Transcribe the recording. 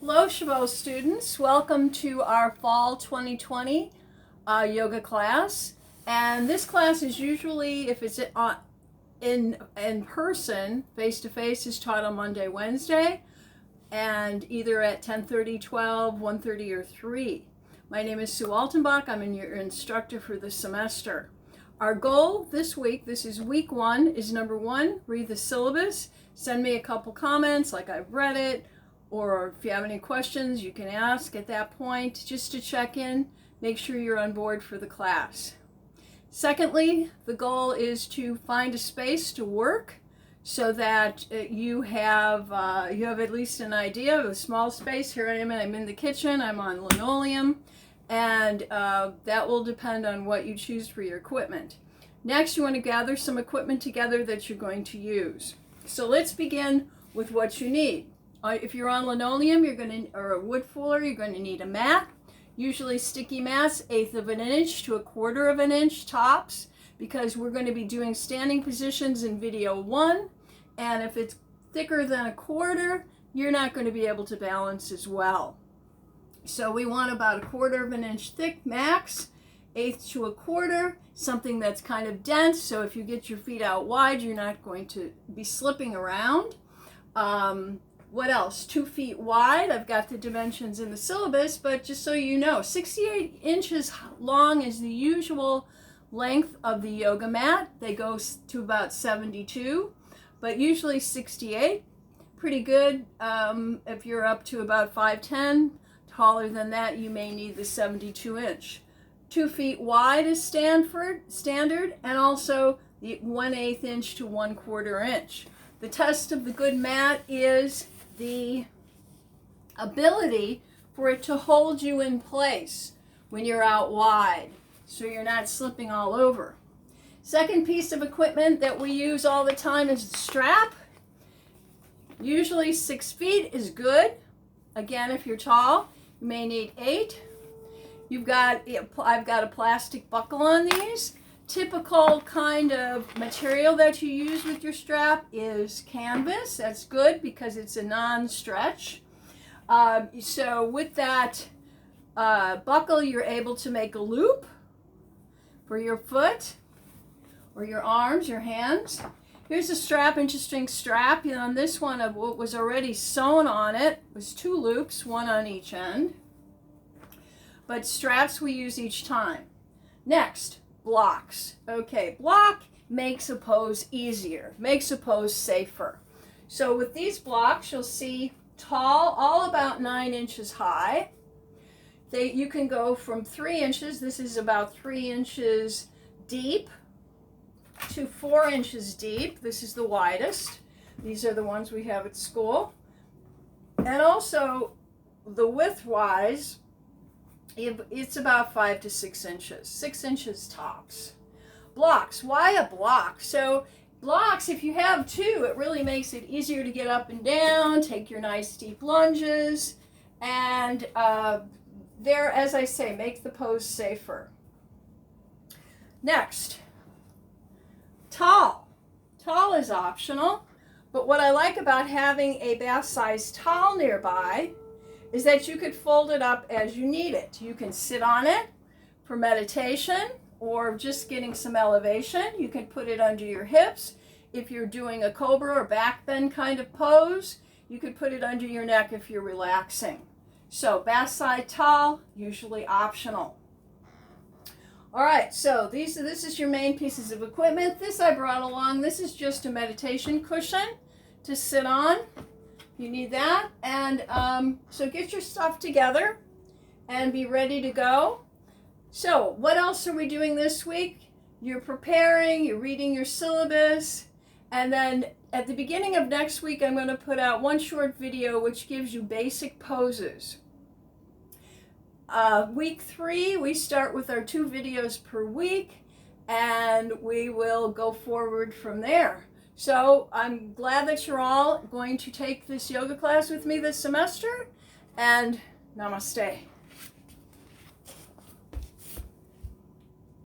Hello, Chabot students. Welcome to our fall 2020 yoga class. And this class is usually, if it's in person, face-to-face, is taught on Monday, Wednesday, and either at 10:30, 12, 1:30, or 3. My name is Sue Altenbach. I'm your instructor for the semester. Our goal this week, this is week 1, is number 1, read the syllabus. Send me a couple comments like I've read it, or if you have any questions, you can ask at that point just to check in, make sure you're on board for the class. Secondly, the goal is to find a space to work so that you have at least an idea of a small space. Here I am, I'm in the kitchen, I'm on linoleum, and that will depend on what you choose for your equipment. Next, you want to gather some equipment together that you're going to use. So let's begin with what you need. If you're on linoleum, or a wood floor, you're going to need a mat. Usually sticky mats, 1/8 of an inch to 1/4 of an inch tops, because we're going to be doing standing positions in video 1. And if it's thicker than 1/4, you're not going to be able to balance as well. So we want about 1/4 of an inch thick max, 1/8 to 1/4, something that's kind of dense. So if you get your feet out wide, you're not going to be slipping around. What else? 2 feet wide. I've got the dimensions in the syllabus, but just so you know, 68 inches long is the usual length of the yoga mat. They go to about 72, but usually 68. Pretty good. If you're up to about 5'10", taller than that, you may need the 72 inch. 2 feet wide is standard, and also the 1/8 inch to 1/4 inch. The test of the good mat is the ability for it to hold you in place when you're out wide, so you're not slipping all over. Second piece of equipment that we use all the time is the strap. Usually 6 feet is good. Again, if you're tall, you may need 8. I've got a plastic buckle on these. Typical kind of material that you use with your strap is canvas. That's good because it's a non-stretch. So with that buckle, you're able to make a loop for your foot or your arms, your hands. Here's a strap, interesting strap. On this one, of what was already sewn on it was 2 loops, 1 on each end. But straps we use each time. Next, blocks. Okay, block makes a pose easier, makes a pose safer. So with these blocks, you'll see tall, all about 9 inches high. You can go from 3 inches, this is about 3 inches deep, to 4 inches deep. This is the widest. These are the ones we have at school. And also, the width-wise, it's about 5 to 6 inches, 6 inches tops. Blocks, why a block? So blocks, if you have 2, it really makes it easier to get up and down, take your nice deep lunges, and there, as I say, make the pose safer. Next, towel. Towel is optional, but what I like about having a bath-sized towel nearby is that you could fold it up as you need it. You can sit on it for meditation or just getting some elevation. You can put it under your hips. If you're doing a cobra or back bend kind of pose, you could put it under your neck if you're relaxing. So bath side towel, usually optional. All right, so this is your main pieces of equipment. This I brought along. This is just a meditation cushion to sit on. You need that, and so get your stuff together and be ready to go. So what else are we doing this week? You're preparing, you're reading your syllabus, and then at the beginning of next week, I'm going to put out one short video which gives you basic poses. Week 3, we start with our 2 videos per week, and we will go forward from there. So I'm glad that you're all going to take this yoga class with me this semester, and namaste.